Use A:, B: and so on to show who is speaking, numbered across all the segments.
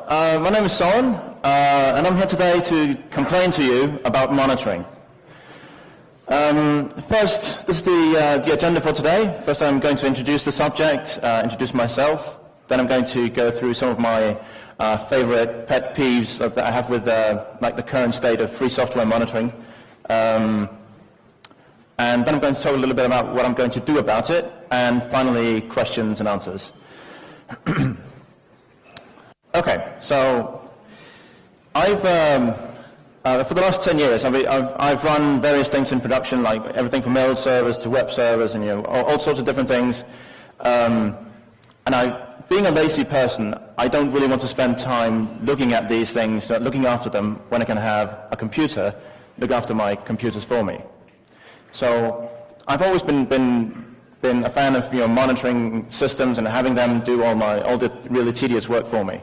A: my name is Soren, and I'm here today to complain to you about monitoring. First, this is the agenda for today. First, I'm going to introduce the subject, introduce myself. Then I'm going to go through some of my favorite pet peeves that I have with like the current state of free software monitoring. And then I'm going to talk a little bit about what I'm going to do about it, and finally, questions and answers. Okay, so I've for the last 10 years, I've run various things in production, like everything from mail servers to web servers, and all sorts of different things. And being a lazy person, I don't really want to spend time looking at these things, looking after them, when I can have a computer look after my computers for me. So I've always been a fan of monitoring systems and having them do all the really tedious work for me.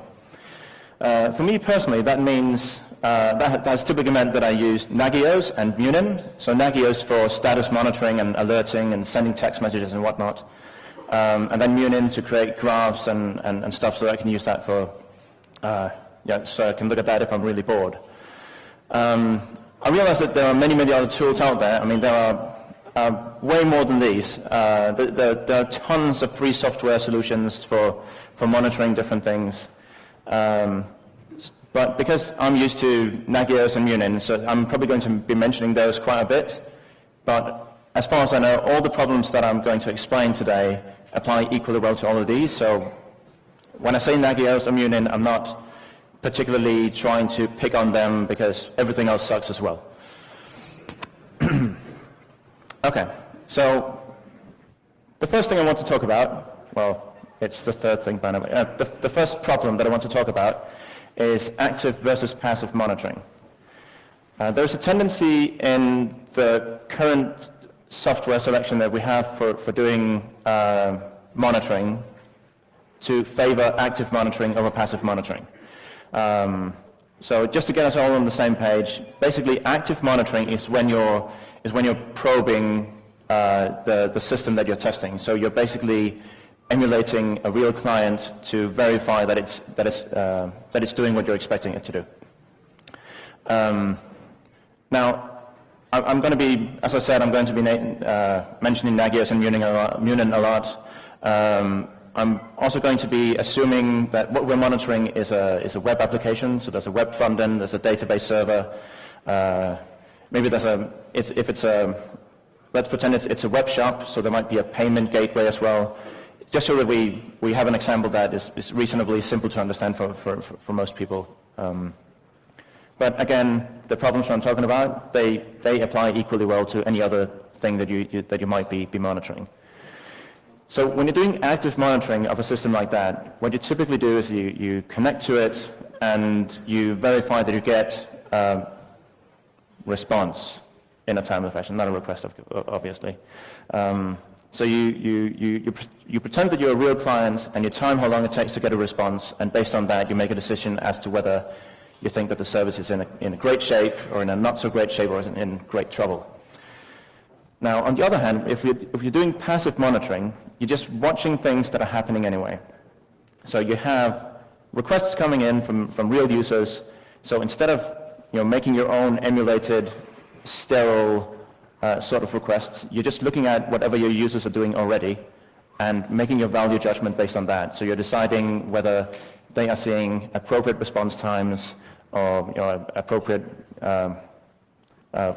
A: For me personally, that means that has typically meant that I use Nagios and Munin. So Nagios for status monitoring and alerting and sending text messages and whatnot, and then Munin to create graphs and stuff, so that I can use that for so I can look at that if I'm really bored. I realize that there are many other tools out there. I mean, there are way more than these. There are tons of free software solutions for monitoring different things. But because I'm used to Nagios and Munin, so I'm probably going to be mentioning those quite a bit. But as far as I know, all the problems that I'm going to explain today apply equally well to all of these. So when I say Nagios or Munin, I'm not particularly trying to pick on them because everything else sucks as well. Okay, so the first thing I want to talk about, well, it's the third thing, by the way. The first problem that I want to talk about is active versus passive monitoring. There's a tendency in the current software selection that we have for doing monitoring to favor active monitoring over passive monitoring. So just to get us all on the same page, basically active monitoring is when you're probing the system that you're testing. So you're basically emulating a real client to verify that it's doing what you're expecting it to do. Now, I'm going to be, as I said, I'm going to be mentioning Nagios and Munin a lot. I'm also going to be assuming that what we're monitoring is a web application. So there's a web front end, there's a database server. Maybe there's let's pretend it's a web shop, so there might be a payment gateway as well. Just so that we have an example that is reasonably simple to understand for most people. But again, the problems that I'm talking about, they apply equally well to any other thing that you might be monitoring. So when you're doing active monitoring of a system like that, what you typically do is you connect to it and you verify that you get response in a timely fashion, not a request, obviously. So you pretend that you're a real client and you time how long it takes to get a response, and based on that you make a decision as to whether you think that the service is in a great shape or in a not so great shape or is in great trouble. Now, on the other hand, if you're doing passive monitoring, you're just watching things that are happening anyway. So you have requests coming in from real users. So instead of making your own emulated, sterile sort of requests, you're just looking at whatever your users are doing already and making your value judgment based on that. So you're deciding whether they are seeing appropriate response times or appropriate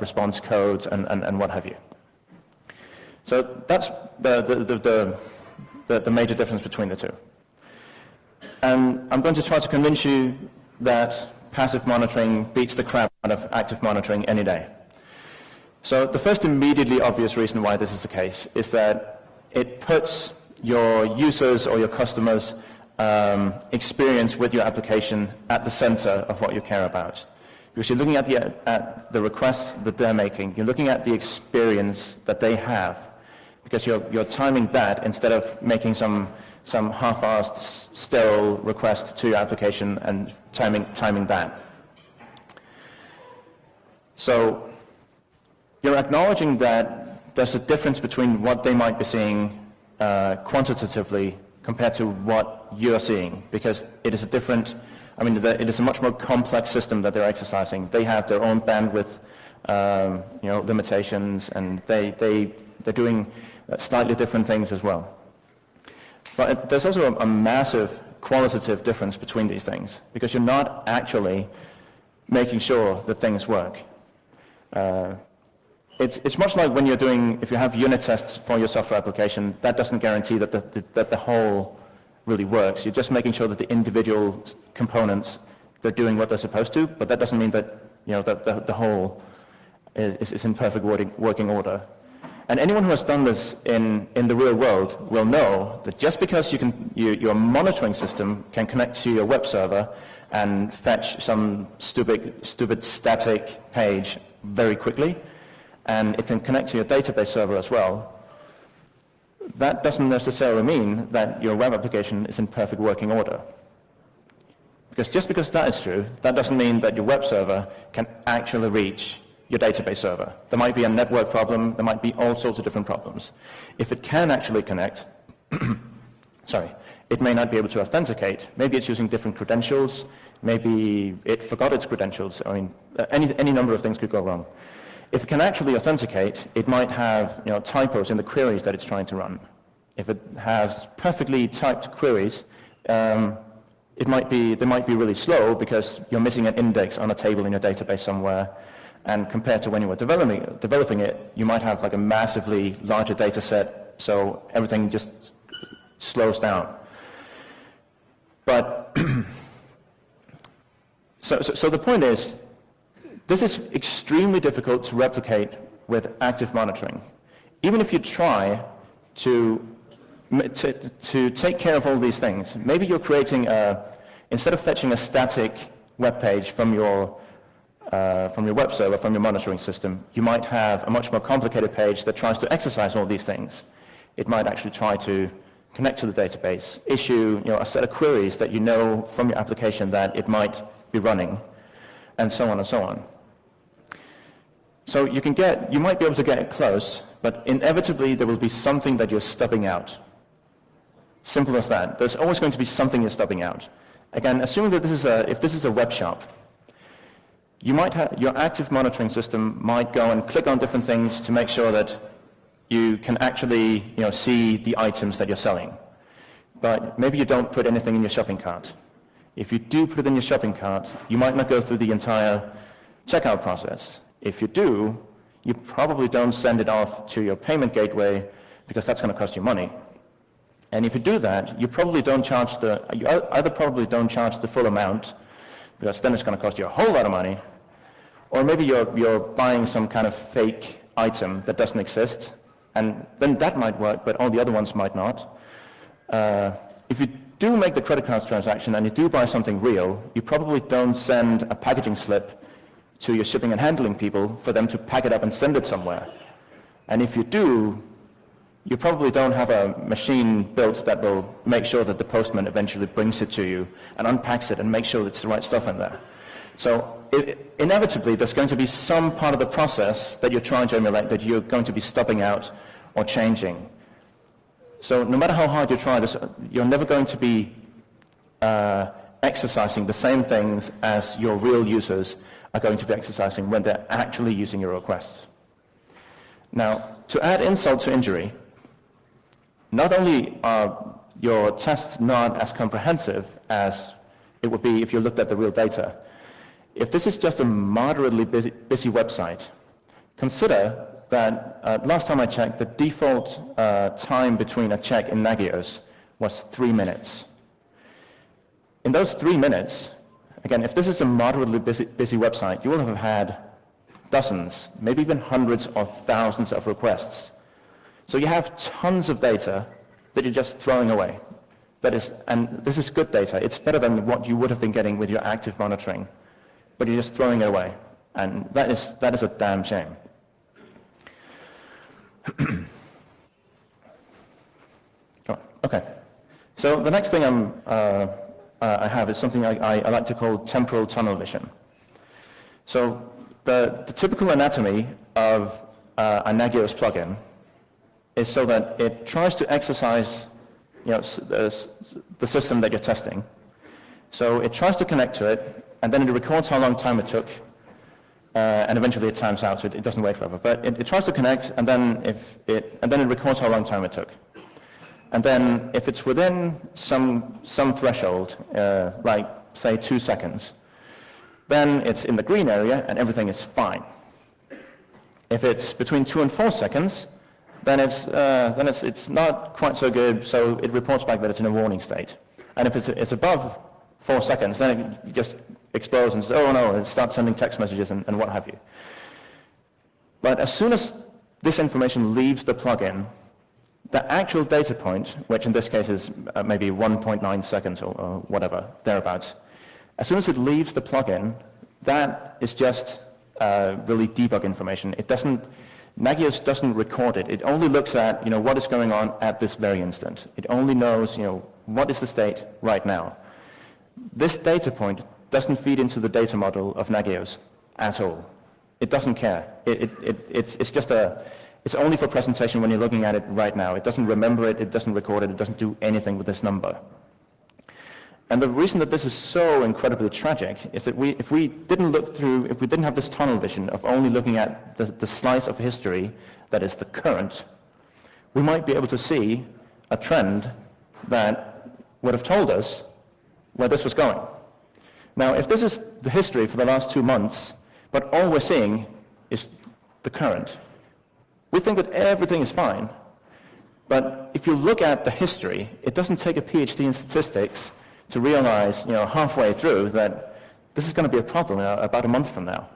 A: response codes and what have you. So that's the major difference between the two. And I'm going to try to convince you that passive monitoring beats the crap out of active monitoring any day. So the first immediately obvious reason why this is the case is that it puts your users or your customers' experience with your application at the center of what you care about. Because you're looking at the requests that they're making, you're looking at the experience that they have, because you're timing that instead of making some half-assed sterile request to your application and timing that. So you're acknowledging that there's a difference between what they might be seeing quantitatively compared to what you're seeing, because it is a different I mean, it is a much more complex system that they're exercising. They have their own bandwidth, limitations, and they're doing slightly different things as well. But there's also a massive qualitative difference between these things, because you're not actually making sure that things work. It's much like when you're doing, if you have unit tests for your software application, that doesn't guarantee that the whole really works. You're just making sure that the individual components, they're doing what they're supposed to, but that doesn't mean that, that the whole is in perfect working order. And anyone who has done this in the real world will know that just because your monitoring system can connect to your web server and fetch some stupid static page very quickly, and it can connect to your database server as well, that doesn't necessarily mean that your web application is in perfect working order. Because just because that is true, that doesn't mean that your web server can actually reach your database server. There might be a network problem, there might be all sorts of different problems. If it can actually connect, it may not be able to authenticate. Maybe it's using different credentials, maybe it forgot its credentials. I mean, any number of things could go wrong. If it can actually authenticate, it might have typos in the queries that it's trying to run. If it has perfectly typed queries, they might be really slow because you're missing an index on a table in your database somewhere. And compared to when you were developing it, you might have like a massively larger data set, so everything just slows down. But so the point is, this is extremely difficult to replicate with active monitoring. Even if you try to take care of all these things, maybe you're creating instead of fetching a static web page from your web server, from your monitoring system, you might have a much more complicated page that tries to exercise all these things. It might actually try to connect to the database, issue a set of queries that you know from your application that it might be running, and so on and so on. So you might be able to get it close, but inevitably there will be something that you're stubbing out. Simple as that. There's always going to be something you're stubbing out. Again, assuming that if this is a web shop, you might have your active monitoring system might go and click on different things to make sure that you can actually see the items that you're selling. But maybe you don't put anything in your shopping cart. If you do put it in your shopping cart, you might not go through the entire checkout process. If you do, you probably don't send it off to your payment gateway because that's going to cost you money. And if you do that, you either probably don't charge the full amount, because then it's going to cost you a whole lot of money, or maybe you're buying some kind of fake item that doesn't exist, and then that might work, but all the other ones might not. If you do make the credit card transaction and you do buy something real, you probably don't send a packaging slip to your shipping and handling people for them to pack it up and send it somewhere. And if you do, you probably don't have a machine built that will make sure that the postman eventually brings it to you and unpacks it and makes sure it's the right stuff in there. So inevitably, there's going to be some part of the process that you're trying to emulate that you're going to be stopping out or changing. So no matter how hard you try this, you're never going to be exercising the same things as your real users are going to be exercising when they're actually using your requests. Now, to add insult to injury, not only are your tests not as comprehensive as it would be if you looked at the real data, if this is just a moderately busy website, consider that last time I checked, the default time between a check in Nagios was 3 minutes. In those 3 minutes, again, if this is a moderately busy website, you will have had dozens, maybe even hundreds or thousands of requests. So you have tons of data that you're just throwing away. And this is good data. It's better than what you would have been getting with your active monitoring, but you're just throwing it away. And that is a damn shame. Okay. So the next thing I have is something I like to call temporal tunnel vision. So the typical anatomy of a Nagios plugin is so that it tries to exercise the system that you're testing So it tries to connect to it, and then it records how long time it took, and eventually it times out, so it doesn't wait forever. But it tries to connect, and then it records how long time it took. And then if it's within some threshold, like say 2 seconds, then it's in the green area and everything is fine. If it's between 2 and 4 seconds, then it's not quite so good, so it reports back that it's in a warning state. And if it's above 4 seconds, then it just explodes and says, oh no, it starts sending text messages and what have you. But as soon as this information leaves the plugin, the actual data point, which in this case is maybe 1.9 seconds or whatever, thereabouts, as soon as it leaves the plugin, that is just really debug information. Nagios doesn't record it. It only looks at what is going on at this very instant. It only knows what is the state right now. This data point doesn't feed into the data model of Nagios at all. It doesn't care. It's only for presentation when you're looking at it right now. It doesn't remember it, it doesn't record it, it doesn't do anything with this number. And the reason that this is so incredibly tragic is that if we didn't have this tunnel vision of only looking at the slice of history that is the current, we might be able to see a trend that would have told us where this was going. Now, if this is the history for the last 2 months, but all we're seeing is the current, we think that everything is fine. But if you look at the history, it doesn't take a PhD in statistics to realize, halfway through that this is going to be a problem about a month from now.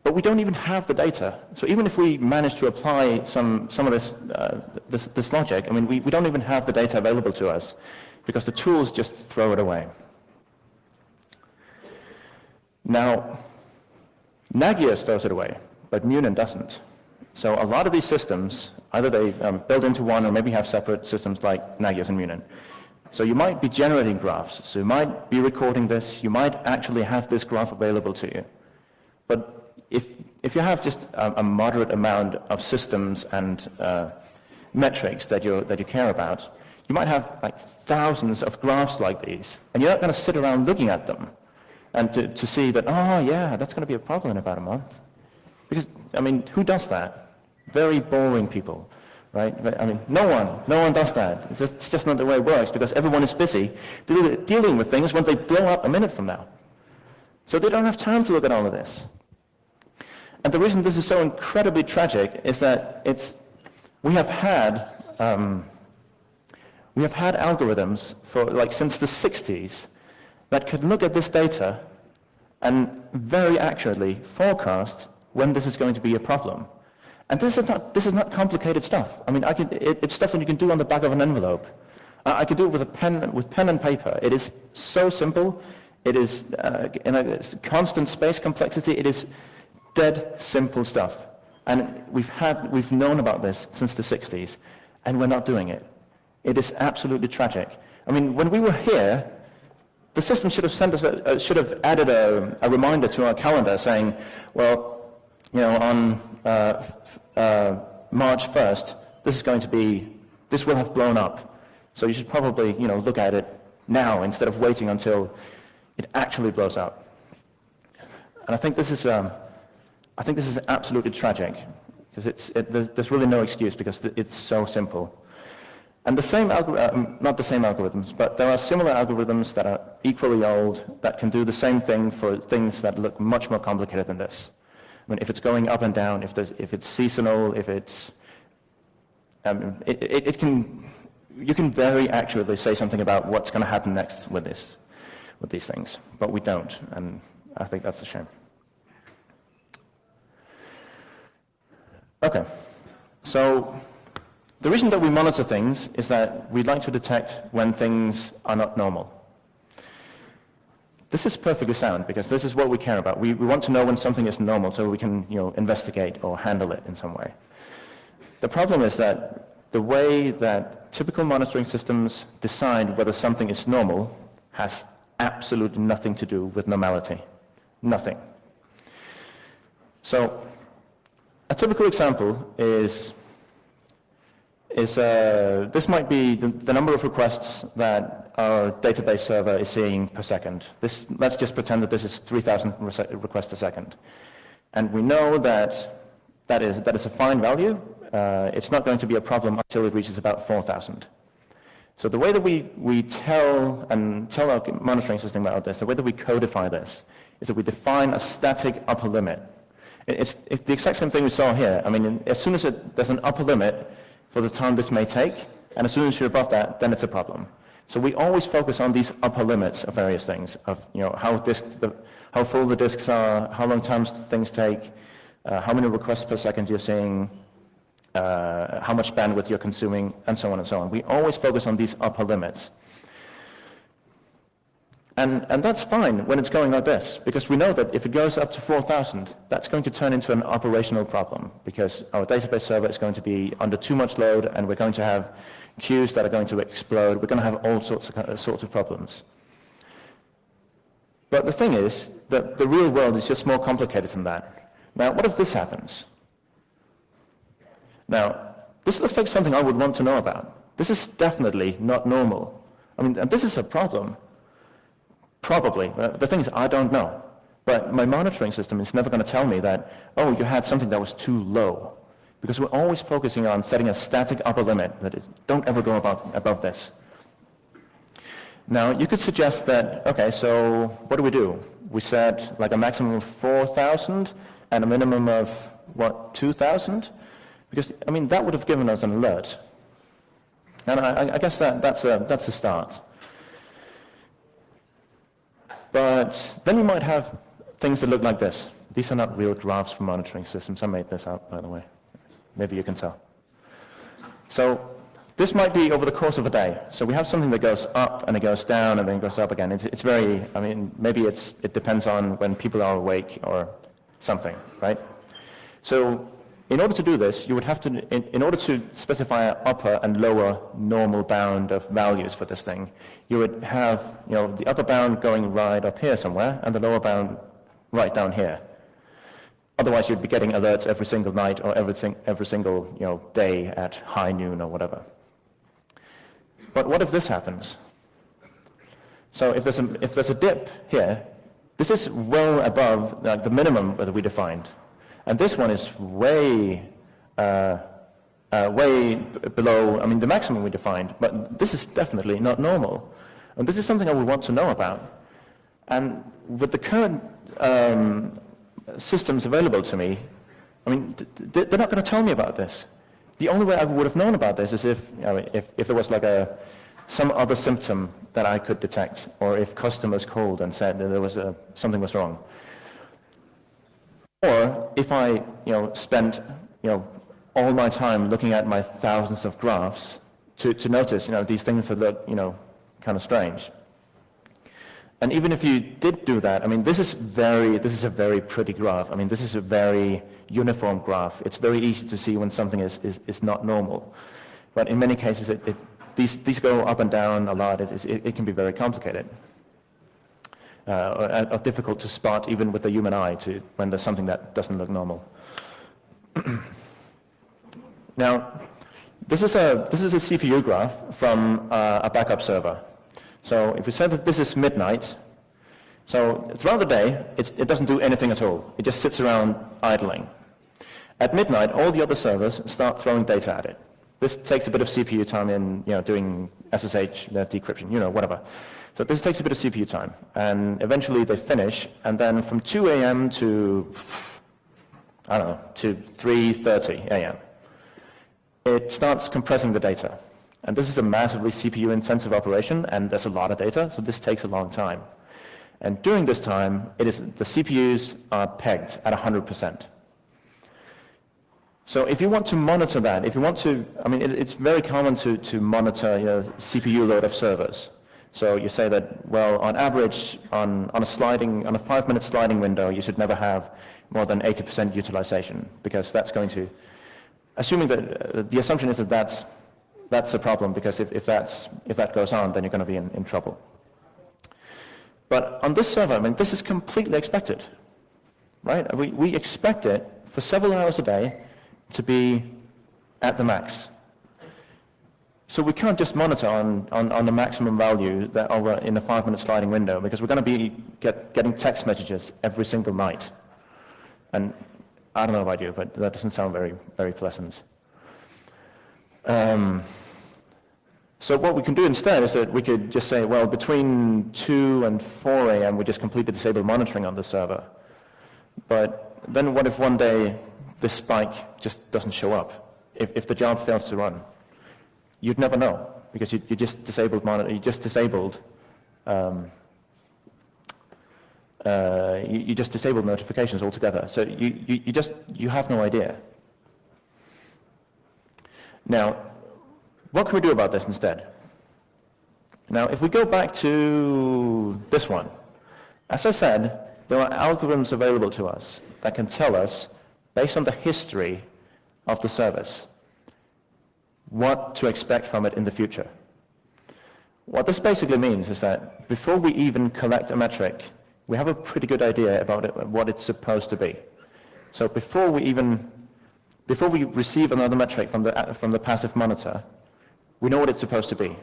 A: But we don't even have the data. So even if we manage to apply some of this logic, we don't even have the data available to us because the tools just throw it away. Now, Nagios throws it away, but Munin doesn't. So a lot of these systems, either they build into one or maybe have separate systems like Nagios and Munin. So you might be generating graphs, so you might be recording this, you might actually have this graph available to you. But if you have just a moderate amount of systems and metrics that you care about, you might have like thousands of graphs like these, and you're not going to sit around looking at them and to see that, oh yeah, that's going to be a problem in about a month. Because, who does that? Very boring people. Right? No one does that. It's just not the way it works because everyone is busy dealing with things when they blow up a minute from now. So they don't have time to look at all of this. And the reason this is so incredibly tragic is that we have had algorithms for since the 60s that could look at this data and very accurately forecast when this is going to be a problem. And this is not complicated stuff. It's stuff that you can do on the back of an envelope. I could do it with pen and paper. It is so simple. It is in a constant space complexity. It is dead simple stuff. And we've known about this since the 60s, and we're not doing it. It is absolutely tragic. When we were here, the system should have added a reminder to our calendar saying, well, on March 1st, this will have blown up. So you should probably, look at it now instead of waiting until it actually blows up. And I think this is absolutely tragic because there's really no excuse because it's so simple. And not the same algorithms, but there are similar algorithms that are equally old that can do the same thing for things that look much more complicated than this. If it's going up and down, if it's seasonal, if it's, you can very accurately say something about what's going to happen next with these things, but we don't, and I think that's a shame. Okay, so the reason that we monitor things is that we like to detect when things are not normal. This is perfectly sound because this is what we care about. We want to know when something is normal so we can investigate or handle it in some way. The problem is that the way that typical monitoring systems decide whether something is normal has absolutely nothing to do with normality. Nothing. So a typical example is this might be the number of requests that our database server is seeing per second. Let's just pretend that this is 3,000 requests a second. And we know that is a fine value. It's not going to be a problem until it reaches about 4,000. So the way that we tell our monitoring system about this, the way that we codify this, is that we define a static upper limit. It's the exact same thing we saw here. I mean, as soon as there's an upper limit for the time this may take, and as soon as you're above that, then it's a problem. So we always focus on these upper limits of various things, of how full the disks are, how long times things take, how many requests per second you're seeing, how much bandwidth you're consuming, and so on and so on. We always focus on these upper limits. And that's fine when it's going like this, because we know that if it goes up to 4,000, that's going to turn into an operational problem, because our database server is going to be under too much load, and we're going to have queues that are going to explode. We're going to have all sorts of problems. But the thing is that the real world is just more complicated than that. Now, what if this happens? Now, this looks like something I would want to know about. This is definitely not normal. I mean, and this is a problem. Probably. The thing is, I don't know. But my monitoring system is never going to tell me that, oh, you had something that was too low. Because we're always focusing on setting a static upper limit, that is, don't ever go above this. Now, you could suggest that, okay, so what do? We set like a maximum of 4,000 and a minimum of, what, 2,000? Because, I mean, that would have given us an alert. And I guess that's a start. But then you might have things that look like this. These are not real graphs for monitoring systems. I made this up, by the way. Maybe you can tell. So this might be over the course of a day. So we have something that goes up and it goes down and then goes up again. It's very, I mean, maybe it depends on when people are awake or something, right? So in order to do this, you would have to, in order to specify an upper and lower normal bound of values for this thing, you would have, the upper bound going right up here somewhere and the lower bound right down here. Otherwise, you'd be getting alerts every single night or every single day at high noon or whatever. But what if this happens? So if there's a dip here, this is well above the minimum that we defined. And this one is way below, I mean, the maximum we defined, but this is definitely not normal. And this is something I would want to know about. And with the current systems available to me, I mean, they're not going to tell me about this. The only way I would have known about this is if there was like some other symptom that I could detect, or if customers called and said that there was something was wrong. Or if I, spent, all my time looking at my thousands of graphs to notice, these things that look, kind of strange. And even if you did do that, I mean, this is a very pretty graph. I mean, this is a very uniform graph. It's very easy to see when something is not normal. But in many cases, these go up and down a lot. It can be very complicated. Or difficult to spot even with the human eye when there's something that doesn't look normal. Now, this is a CPU graph from a backup server. So if we say that this is midnight, so throughout the day, it doesn't do anything at all. It just sits around idling. At midnight, all the other servers start throwing data at it. This takes a bit of CPU time in doing SSH decryption, whatever. So this takes a bit of CPU time, and eventually they finish, and then from 2 a.m. to, I don't know, to 3:30 a.m., it starts compressing the data. And this is a massively CPU-intensive operation, and there's a lot of data, so this takes a long time. And during this time, the CPUs are pegged at 100%. So if you want to monitor that, it's very common to monitor CPU load of servers. So you say that, well, on average, on a 5-minute sliding window, you should never have more than 80% utilization, because that's going to, assuming that the assumption is that that's a problem, because if that goes on, then you're going to be in trouble. But on this server, this is completely expected, right? We expect it for several hours a day to be at the max. So we can't just monitor on the maximum value that over in a 5-minute sliding window, because we're going to be getting text messages every single night. And I don't know about you, but that doesn't sound very, very pleasant. So what we can do instead is that we could just say, well, between 2 and 4 a.m. we just completely disable monitoring on the server. But then what if one day this spike just doesn't show up? If the job fails to run? You'd never know, because you just disabled you just disabled notifications altogether. So you have no idea. Now, what can we do about this instead? Now, if we go back to this one, as I said, there are algorithms available to us that can tell us, based on the history of the service, what to expect from it in the future. What this basically means is that before we even collect a metric, we have a pretty good idea about what it's supposed to be. So before we receive another metric from the passive monitor, we know what it's supposed to be.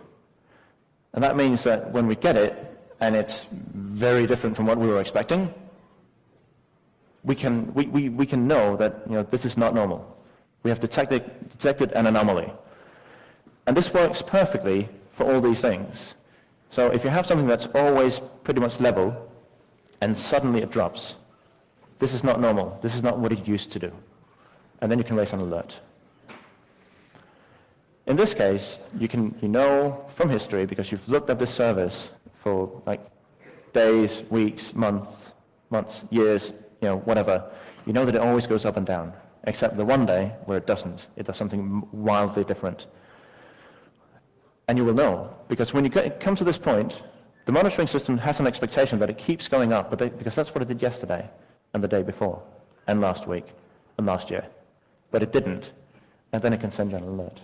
A: And that means that when we get it, and it's very different from what we were expecting, we can know that this is not normal. We have detected an anomaly. And this works perfectly for all these things. So if you have something that's always pretty much level, and suddenly it drops, this is not normal. This is not what it used to do. And then you can raise an alert. In this case, you know from history, because you've looked at this service for like days, weeks, months, years, whatever. You know that it always goes up and down, except the one day where it doesn't. It does something wildly different. And you will know, because when you come to this point, the monitoring system has an expectation that it keeps going up, because that's what it did yesterday, and the day before, and last week, and last year. But it didn't, and then it can send you an alert.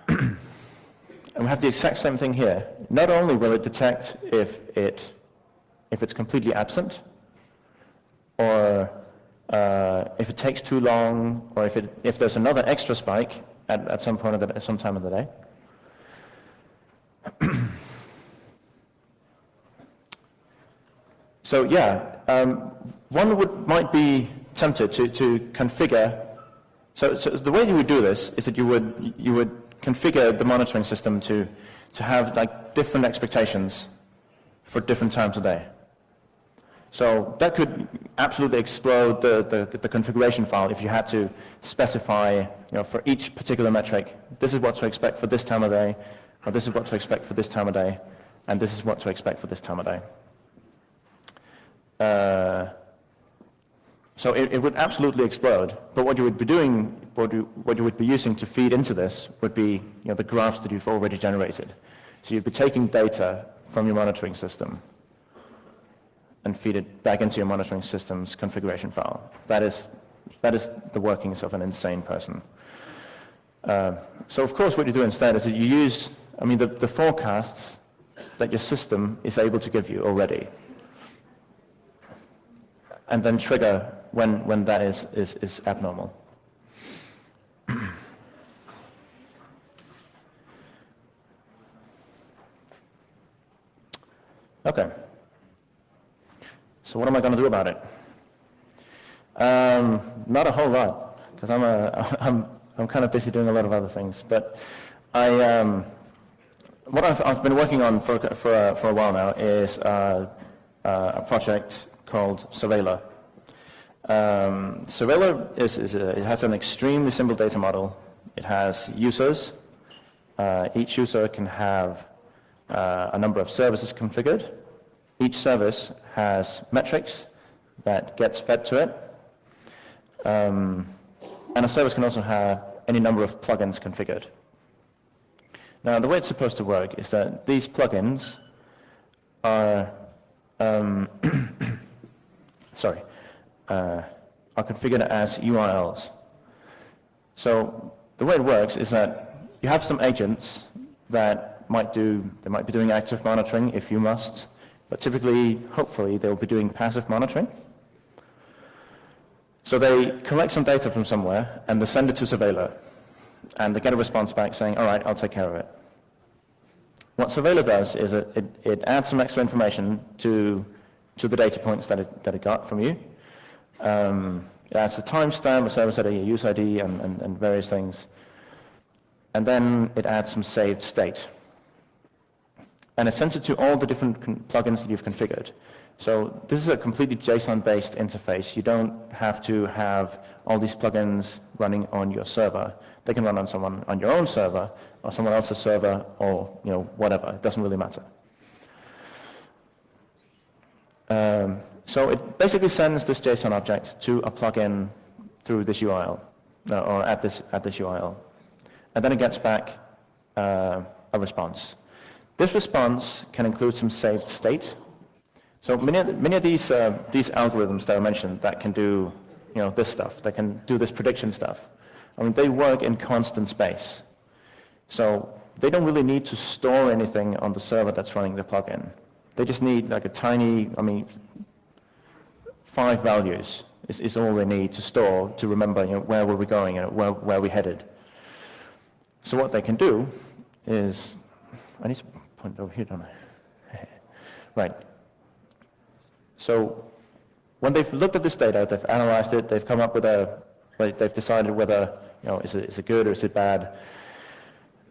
A: And we have the exact same thing here. Not only will it detect if it's completely absent, or if it takes too long, or if there's another extra spike at some point at some time of the day. So yeah, one might be tempted to configure. So the way you would do this is that you would configure the monitoring system to have like different expectations for different times of day. So that could absolutely explode the configuration file if you had to specify, for each particular metric, this is what to expect for this time of day, or this is what to expect for this time of day, and this is what to expect for this time of day. So it would absolutely explode. But what you would be doing, what you would be using to feed into this would be the graphs that you've already generated. So you'd be taking data from your monitoring system and feed it back into your monitoring system's configuration file. That is the workings of an insane person. So of course what you do instead is that you use, the forecasts that your system is able to give you already, and then trigger when that is abnormal. Okay. So what am I going to do about it? Not a whole lot, because I'm kind of busy doing a lot of other things. But what I've been working on for a while now is a project called Surveiller. Surveiller it has an extremely simple data model. It has users. Each user can have a number of services configured. Each service has metrics that gets fed to it. And a service can also have any number of plugins configured. Now, the way it's supposed to work is that these plugins are configured as URLs. So the way it works is that you have some agents that might be doing active monitoring if you must, but typically, hopefully, they'll be doing passive monitoring. So they collect some data from somewhere and they send it to Surveiller. and they get a response back saying, all right, I'll take care of it. What Surveiller does is it adds some extra information to the data points that it got from you. It adds the timestamp, a service ID, a use ID, and various things. And then it adds some saved state. And it sends it to all the different plugins that you've configured. So this is a completely JSON-based interface. You don't have to have all these plugins running on your server. They can run on your own server, or someone else's server, or whatever. It doesn't really matter. So it basically sends this JSON object to a plugin through this URL, or at this URL. And then it gets back a response. This response can include some saved state. So many of these algorithms that I mentioned that can do this stuff, that can do this prediction stuff, I mean, they work in constant space. So they don't really need to store anything on the server that's running the plugin. They just need like a tiny, 5 values is all they need to store to remember where were we going and where we headed. So what they can do is, I need to point over here, don't I? Right. So when they've looked at this data, they've analyzed it, they've come up with they've decided whether is it good or is it bad,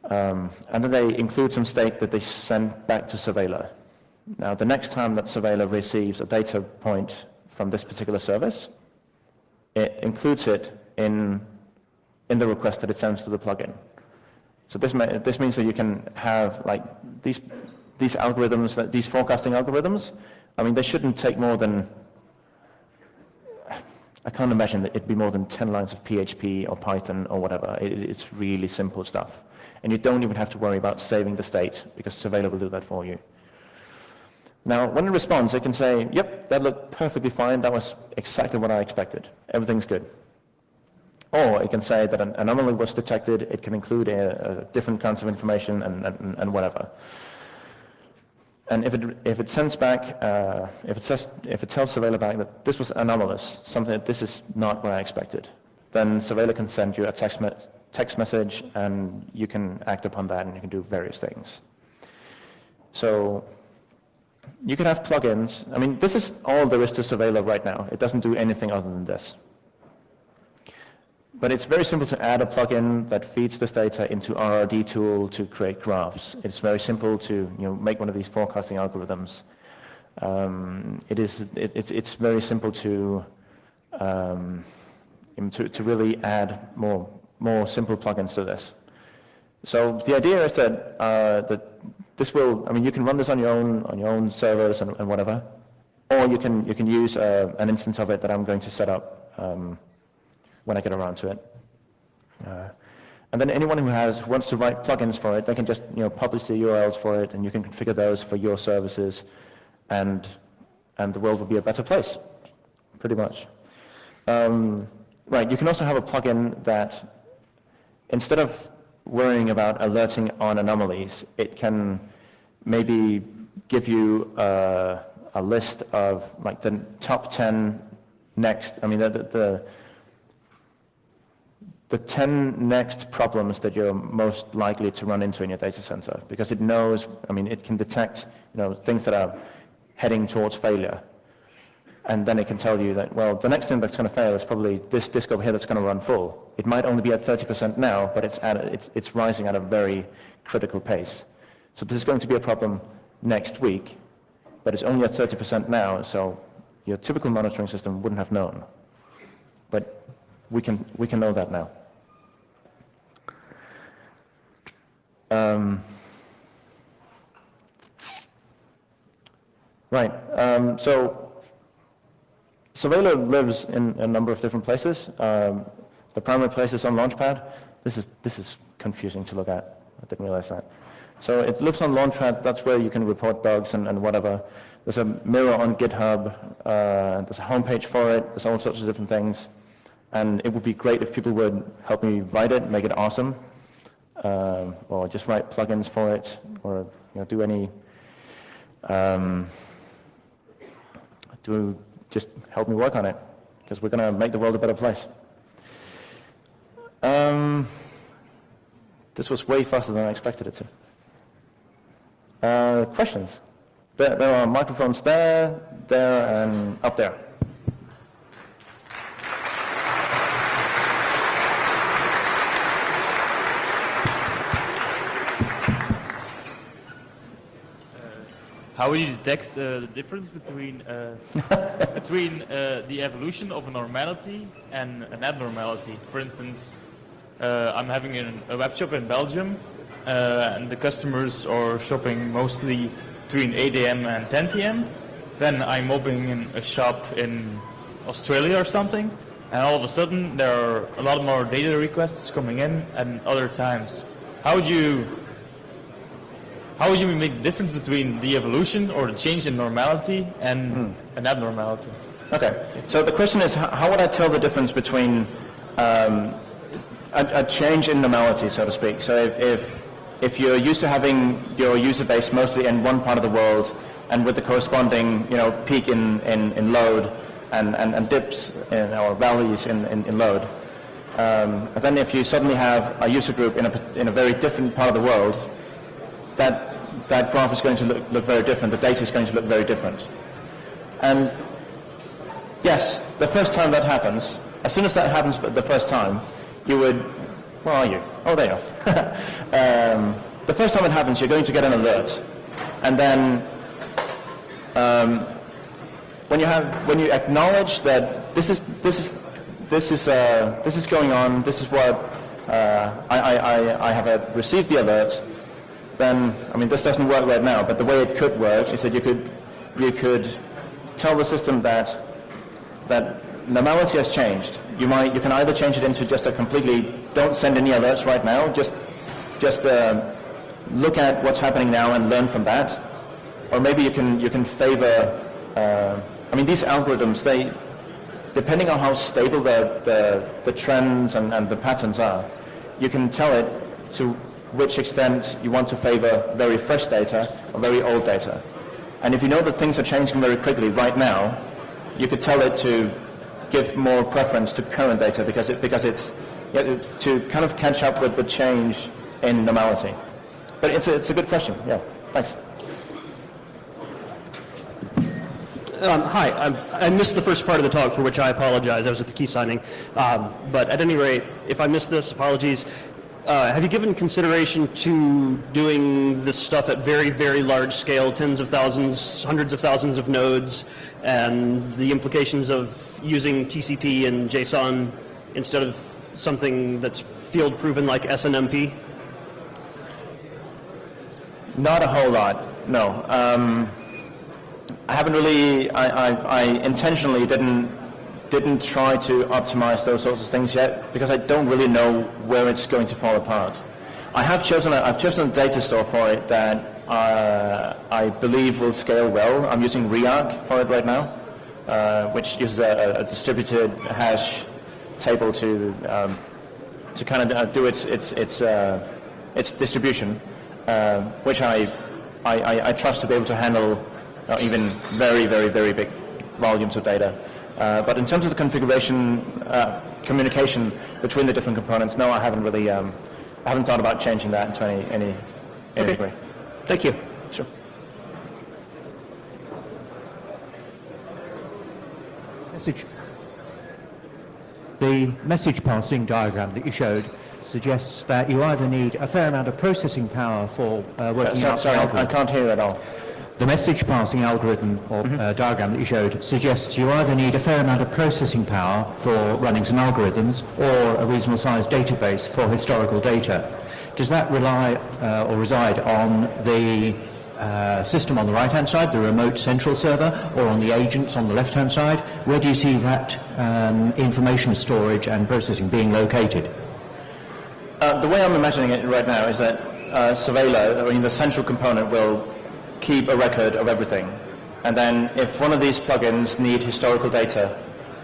A: and then they include some state that they send back to Surveiller. Now the next time that Surveiller receives a data point from this particular service, it includes it in the request that it sends to the plugin. So this means that you can have like these algorithms, these forecasting algorithms. I mean, they shouldn't take more than, I can't imagine that it'd be more than 10 lines of PHP or Python or whatever. It's really simple stuff. And you don't even have to worry about saving the state because Surveiller will do that for you. Now, when it responds, it can say, yep, that looked perfectly fine. That was exactly what I expected. Everything's good. Or it can say that an anomaly was detected. It can include different kinds of information and whatever. And if it sends back, if it tells Surveiller back that this was anomalous, something that this is not what I expected, then Surveiller can send you a text message, and you can act upon that, and you can do various things. So you can have plugins. I mean, this is all there is to Surveiller right now. It doesn't do anything other than this. But it's very simple to add a plugin that feeds this data into RRD tool to create graphs. It's very simple to make one of these forecasting algorithms. It's very simple to really add more simple plugins to this. So the idea is that this will, I mean, you can run this on your own servers and whatever, or you can use an instance of it that I'm going to set up when I get around to it. And then anyone who wants to write plugins for it, they can just publish the URLs for it, and you can configure those for your services, and the world will be a better place, pretty much. Right, you can also have a plugin that, instead of worrying about alerting on anomalies, it can maybe give you a list of like the top 10 next, I mean the 10 next problems that you're most likely to run into in your data center, because it knows, I mean, it can detect things that are heading towards failure. And then it can tell you that, well, the next thing that's going to fail is probably this disk over here that's going to run full. It might only be at 30% now, but it's rising at a very critical pace. So this is going to be a problem next week, but it's only at 30% now, so your typical monitoring system wouldn't have known. But we can know that now. Right. So Surveiller lives in a number of different places. The primary place is on Launchpad. This is confusing to look at. I didn't realize that. So it lives on Launchpad. That's where you can report bugs and whatever. There's a mirror on GitHub. There's a homepage for it. There's all sorts of different things. And it would be great if people would help me write it, make it awesome, or just write plugins for it, or do any, just help me work on it, because we're going to make the world a better place. This was way faster than I expected it to. Questions? There are microphones there, and up there.
B: How would you detect the difference between the evolution of a normality and an abnormality? For instance, I'm having a web shop in Belgium, and the customers are shopping mostly between 8 a.m. and 10 p.m. Then I'm opening a shop in Australia or something, and all of a sudden there are a lot more data requests coming in at other times. How would you make the difference between the evolution or the change in normality and an abnormality?
A: Okay, so the question is, how would I tell the difference between a change in normality, so to speak? So if you're used to having your user base mostly in one part of the world, and with the corresponding peak in load and dips or valleys in load, and then if you suddenly have a user group in a very different part of the world, that graph is going to look very different. The data is going to look very different. And yes, the first time that happens, as soon as that happens the first time, you would, where are you? Oh, there you are. The first time it happens, you're going to get an alert. And then when you acknowledge that this is going on, this is what I have received the alert, then, I mean, this doesn't work right now, but the way it could work is that you could tell the system that normality has changed. You can either change it into just a completely don't send any alerts right now, just look at what's happening now and learn from that, or maybe you can favor. I mean, these algorithms, depending on how stable the trends and the patterns are, you can tell it to which extent you want to favor very fresh data or very old data. And if you know that things are changing very quickly right now, you could tell it to give more preference to current data because it's to kind of catch up with the change in normality. But it's a good question. Yeah, thanks.
C: Hi, I missed the first part of the talk, for which I apologize. I was at the key signing. But at any rate, if I missed this, apologies. Have you given consideration to doing this stuff at very, very large scale, tens of thousands, hundreds of thousands of nodes, and the implications of using TCP and JSON instead of something that's field proven like SNMP?
A: Not a whole lot, no. I haven't really, I intentionally didn't try to optimize those sorts of things yet because I don't really know where it's going to fall apart. I've chosen a data store for it that I believe will scale well. I'm using Rearc for it right now, which uses a distributed hash table to kind of do its distribution, which I trust to be able to handle even very, very, very big volumes of data. But in terms of the configuration, communication between the different components, no, I haven't really, I haven't thought about changing that into any degree.
C: Thank you.
A: Sure.
D: The message passing diagram that you showed suggests that you either need a fair amount of processing power for working out
A: sorry,
D: the algorithm.
A: I can't hear you at all.
D: The message passing algorithm or diagram that you showed suggests you either need a fair amount of processing power for running some algorithms or a reasonable sized database for historical data. Does that rely or reside on the system on the right-hand side, the remote central server, or on the agents on the left-hand side? Where do you see that information storage and processing being located?
A: The way I'm imagining it right now is that Surveiller, I mean the central component, will keep a record of everything. And then if one of these plugins need historical data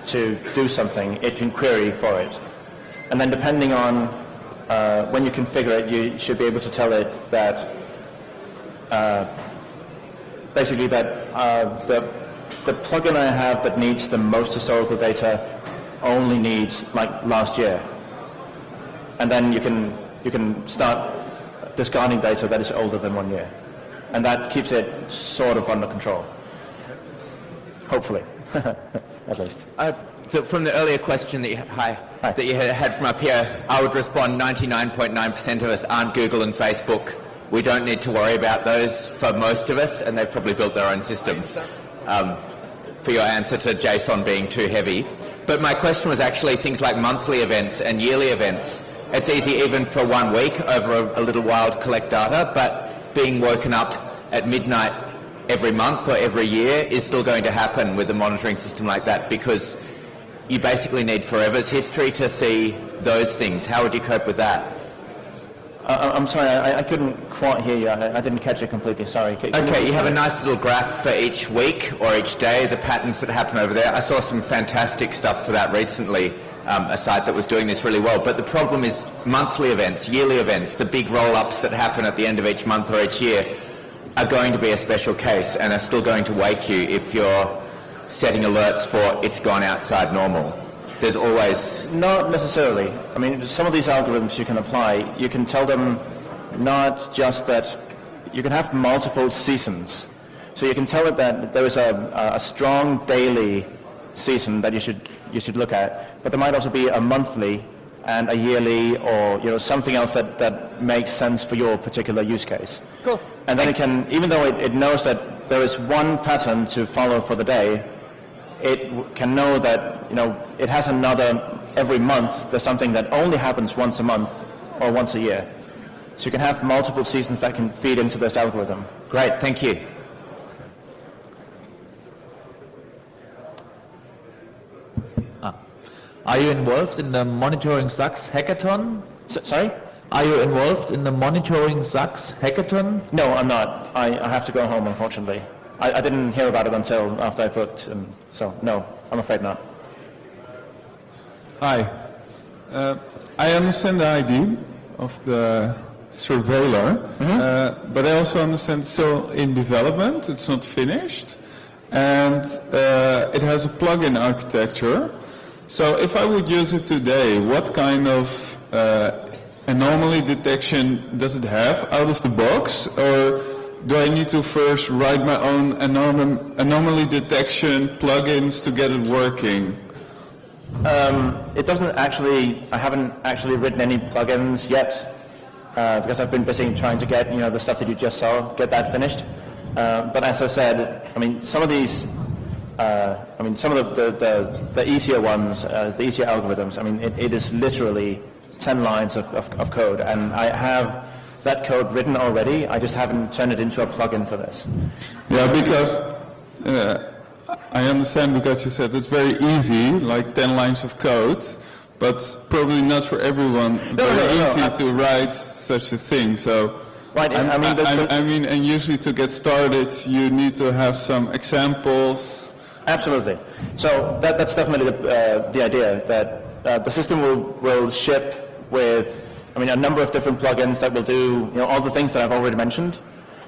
A: to do something, it can query for it. And then depending on when you configure it, you should be able to tell it that basically that the plugin I have that needs the most historical data only needs like last year. And then you can start discarding data that is older than 1 year. And that keeps it sort of under control. Hopefully, at least.
E: So from the earlier question that that you had from up here, I would respond 99.9% of us aren't Google and Facebook. We don't need to worry about those for most of us, and they've probably built their own systems. For your answer to JSON being too heavy. But my question was actually things like monthly events and yearly events. It's easy even for 1 week over a little while to collect data, but being woken up at midnight every month or every year is still going to happen with a monitoring system like that, because you basically need forever's history to see those things. How would you cope with that?
A: I'm sorry, I couldn't quite hear you. I didn't catch it completely, sorry.
E: Okay, you have a nice little graph for each week or each day, the patterns that happen over there. I saw some fantastic stuff for that recently, a site that was doing this really well. But the problem is monthly events, yearly events, the big roll-ups that happen at the end of each month or each year are going to be a special case and are still going to wake you if you're setting alerts for it's gone outside normal. There's always...
A: Not necessarily. I mean, some of these algorithms you can apply, you can tell them not just that, you can have multiple seasons. So you can tell it that there is a strong daily season that you should look at, but there might also be a monthly and a yearly, or something else that makes sense for your particular use case.
E: Cool.
A: And then it can, even though it knows that there is one pattern to follow for the day, it can know that it has another every month. There's something that only happens once a month or once a year. So you can have multiple seasons that can feed into this algorithm.
E: Great, thank you.
F: Are you involved in the Monitoring Sucks hackathon?
A: Sorry?
F: Are you involved in the Monitoring Sucks hackathon?
A: No, I'm not. I have to go home, unfortunately. I didn't hear about it until after I booked, and so no, I'm afraid not.
G: Hi. I understand the idea of the surveiller, but I also understand it's still in development, it's not finished, and it has a plugin architecture. So if I would use it today, what kind of anomaly detection does it have out of the box, or do I need to first write my own anomaly detection plugins to get it working?
A: It doesn't actually, I haven't actually written any plugins yet, because I've been busy trying to get, the stuff that you just saw, get that finished. But as I said, I mean, some of these, some of the easier ones, the easier algorithms, I mean, it is literally 10 lines of code, and I have that code written already. I just haven't turned it into a plugin for this.
G: Yeah, because I understand, because you said it's very easy, like 10 lines of code, but probably not for everyone very easy to write such a thing. So,
A: right,
G: and usually to get started, you need to have some examples.
A: Absolutely. So that's definitely the idea, that the system will ship with, a number of different plugins that will do, all the things that I've already mentioned.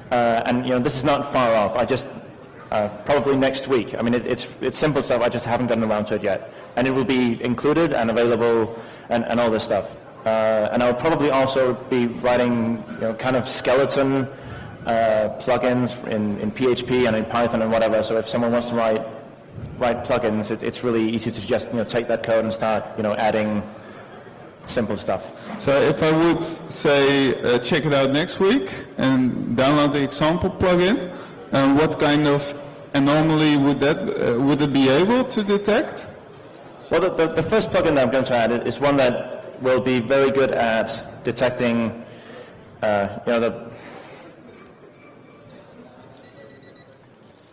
A: And this is not far off. I just probably next week. I mean, it's simple stuff. I just haven't gotten around to it yet, and it will be included and available and all this stuff. And I'll probably also be writing, kind of skeleton plugins in PHP and in Python and whatever. So if someone wants to write plugins, it's really easy to just take that code and start adding simple stuff.
G: So if I would say check it out next week and download the example plugin, what kind of anomaly would it be able to detect?
A: Well, the first plugin that I'm going to add is one that will be very good at detecting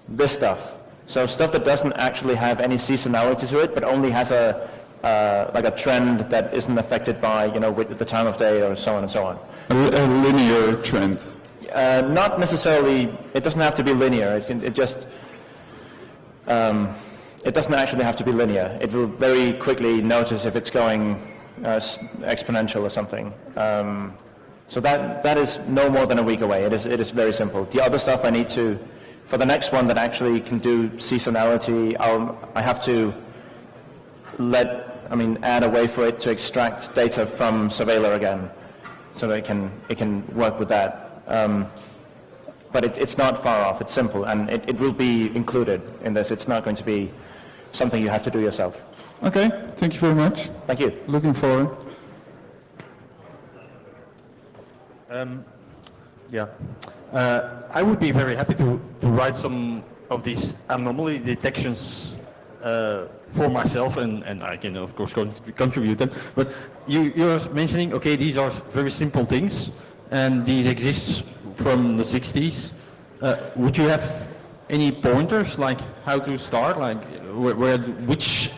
A: this stuff. So stuff that doesn't actually have any seasonality to it, but only has like a trend that isn't affected by with the time of day or so on and so on.
G: A linear trend.
A: Not necessarily. It doesn't have to be linear. It doesn't actually have to be linear. It will very quickly notice if it's going exponential or something. So that is no more than a week away. It is very simple. The other stuff I need to, for the next one that actually can do seasonality, I have to add a way for it to extract data from Surveiller again. so that it can work with that. But it's not far off. It's simple, and it will be included in this. It's not going to be something you have to do yourself.
G: Okay, thank you very much.
A: Thank you.
G: Looking forward.
H: I would be very happy to write some of these anomaly detections for myself, and I can of course contribute them. But you're mentioning, okay, these are very simple things, and these exist from the 60s. Would you have any pointers, like how to start, like which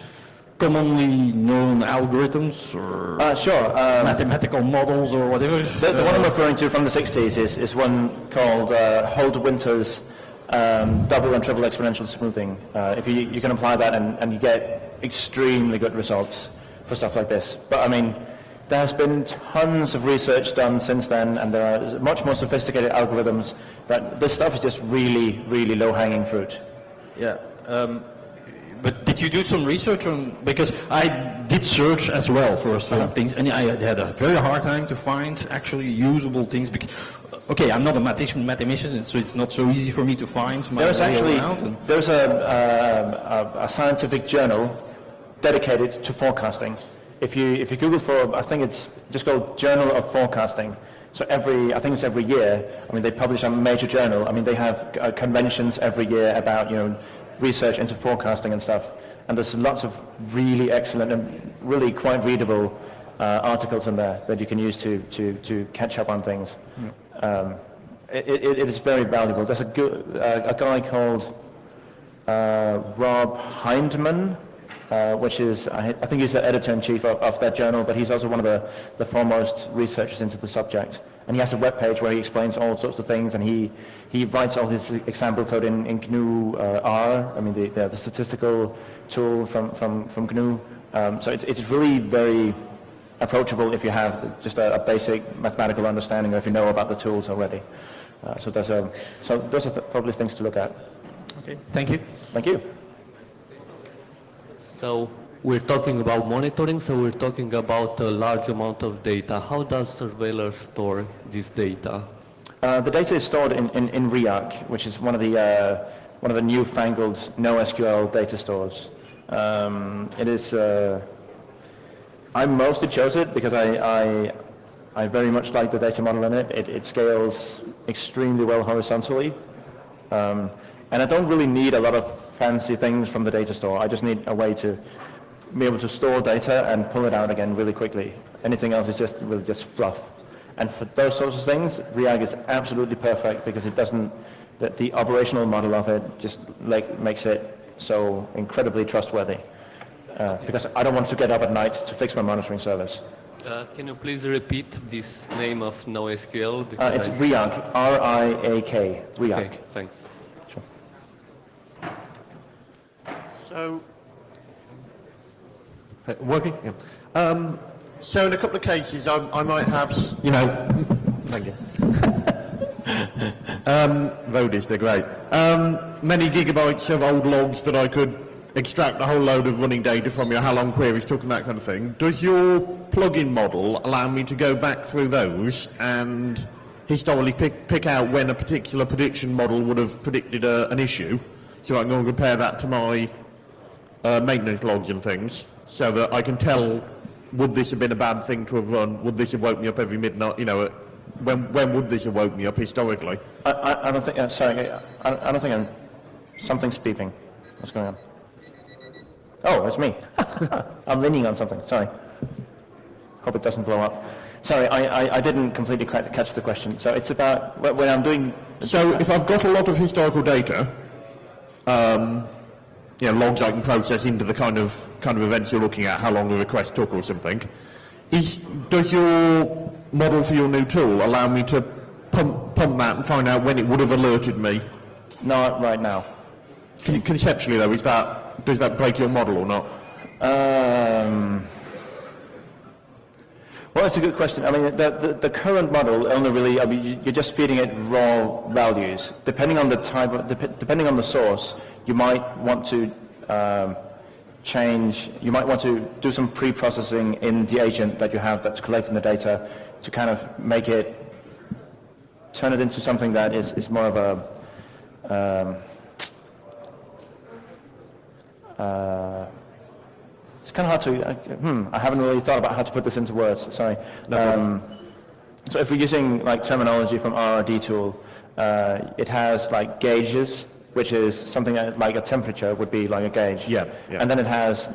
H: commonly known algorithms or
A: Sure.
H: mathematical models or whatever?
A: The one I'm referring to from the 60s is one called Holt-Winter's double and triple exponential smoothing. If you can apply that and you get extremely good results for stuff like this. But I mean, there has been tons of research done since then, and there are much more sophisticated algorithms, but this stuff is just really, really low-hanging fruit.
H: Yeah. But did you do some research on, because I did search as well for some things, and I had a very hard time to find actually usable things. Because, okay, I'm not a mathematician, so it's not so easy for me to find my way around.
A: There's a scientific journal dedicated to forecasting. If you Google for, I think it's just called Journal of Forecasting. So I think it's every year. I mean, they publish a major journal. I mean, they have conventions every year about research into forecasting and stuff. And there's lots of really excellent and really quite readable articles in there that you can use to catch up on things. It is very valuable. There's a guy called Rob Hindman, which is, I think he's the editor-in-chief of that journal, but he's also one of the foremost researchers into the subject. And he has a webpage where he explains all sorts of things, and he writes all his example code in GNU R, I mean the statistical tool from GNU. So it's really very approachable if you have just a basic mathematical understanding, or if you know about the tools already. So those are probably things to look at.
H: Okay, thank you.
A: Thank you.
I: So we're talking about monitoring, so we're talking about a large amount of data. How does surveillor store this data?
A: The data is stored in REAC, which is one of the newfangled NoSQL data stores. It is. I mostly chose it because I very much like the data model in it. It scales extremely well horizontally, and I don't really need a lot of fancy things from the data store. I just need a way to be able to store data and pull it out again really quickly. Anything else is just fluff. And for those sorts of things, REAG is absolutely perfect because it doesn't, the operational model of it just makes it so incredibly trustworthy. Because I don't want to get up at night to fix my monitoring service.
I: Can you please repeat this name of NoSQL?
A: It's REAG, R-I-A-K, REAG.
I: Okay, thanks.
A: Sure.
J: So, working? Yeah. So in a couple of cases, I might have, thank you. Vodis, they're great. Many gigabytes of old logs that I could extract a whole load of running data from how long queries took and that kind of thing. Does your plugin model allow me to go back through those and historically pick out when a particular prediction model would have predicted an issue, so I can go and compare that to my maintenance logs and things, so that I can tell, would this have been a bad thing to have run? Would this have woke me up every midnight? When would this have woke me up historically?
A: I don't think. Sorry, I don't think something's beeping. What's going on? Oh, it's me. I'm leaning on something. Sorry. Hope it doesn't blow up. Sorry, I didn't completely catch the question. So it's about when I'm doing.
J: So if I've got a lot of historical data, logs I can process into the kind of events you're looking at, how long the request took or something. Does your model for your new tool allow me to pump that and find out when it would have alerted me?
A: Not right now.
J: Conceptually though, does that break your model or not?
A: Well, it's a good question. I mean, the current model only really, you're just feeding it raw values. Depending on the type, depending on the source, you might want to you might want to do some pre-processing in the agent that you have that's collecting the data to kind of make it, turn it into something that is more of a, it's kind of hard to, I haven't really thought about how to put this into words, sorry. So if we're using like terminology from RRD tool, it has like gauges, which is something like a temperature would be like a gauge.
J: Yeah.
A: And then it has,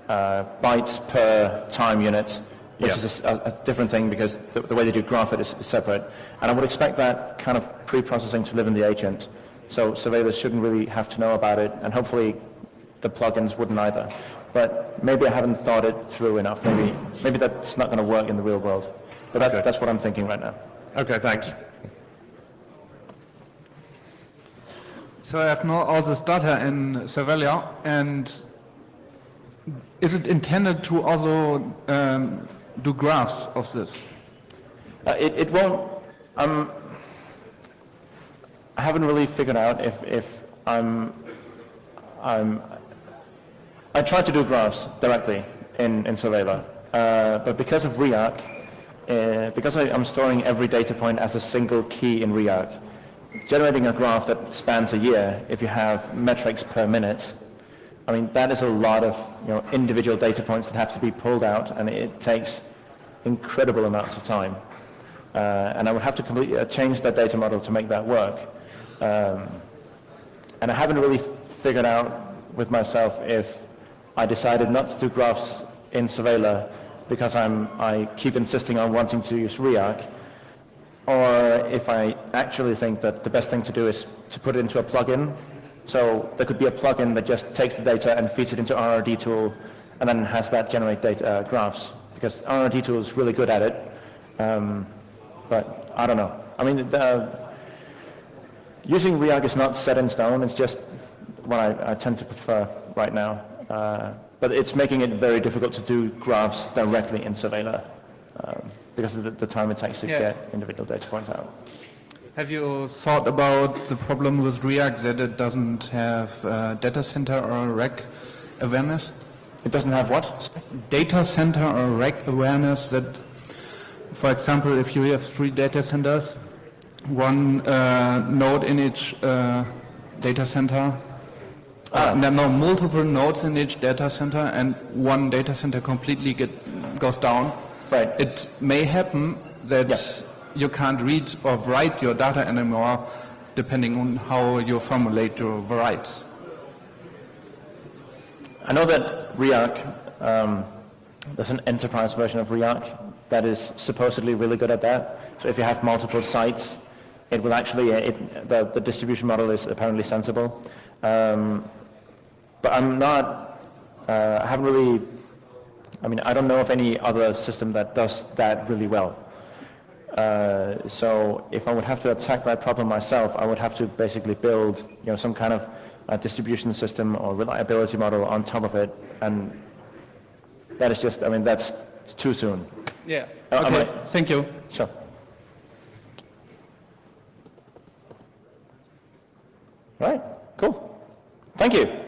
A: bytes per time unit, which is a different thing because the way they do graph it is separate. And I would expect that kind of pre-processing to live in the agent. So surveillors shouldn't really have to know about it, and hopefully the plugins wouldn't either. But maybe I haven't thought it through enough. Maybe that's not going to work in the real world. But that's what I'm thinking right now.
J: Okay, thanks.
K: So I have now all this data in Cervelia, and is it intended to also do graphs of this?
A: It won't. I haven't really figured out if I tried to do graphs directly in Cervelia, but because of REARC, because I'm storing every data point as a single key in REARC, generating a graph that spans a year, if you have metrics per minute, I mean, that is a lot of individual data points that have to be pulled out, and it takes incredible amounts of time. And I would have to completely change that data model to make that work. And I haven't really figured out with myself if I decided not to do graphs in Cervelia because I keep insisting on wanting to use REARC, or if I actually think that the best thing to do is to put it into a plugin. So there could be a plugin that just takes the data and feeds it into RRD tool and then has that generate data graphs, because RRD tool is really good at it. But I don't know. I mean, using REARC is not set in stone. It's just what I tend to prefer right now. But it's making it very difficult to do graphs directly in Cervelia because of the time it takes to get individual data points out.
K: Have you thought about the problem with REARC that it doesn't have data center or rack awareness?
A: It doesn't have what?
K: Data center or rack awareness. That, for example, if you have 3 data centers, one node in each data center, there are multiple nodes in each data center, and one data center completely goes down.
A: Right.
K: It may happen that you can't read or write your data anymore, depending on how you formulate your writes.
A: I know that REARC, there's an enterprise version of REARC that is supposedly really good at that. So if you have multiple sites, it will actually, the distribution model is apparently sensible. But I'm not, I haven't really, I mean, I don't know of any other system that does that really well. So if I would have to attack that problem myself, I would have to basically build, some kind of distribution system or reliability model on top of it, and that is just, I mean, that's too soon.
K: Yeah. Okay. Thank you.
A: Sure. All right. Cool. Thank you.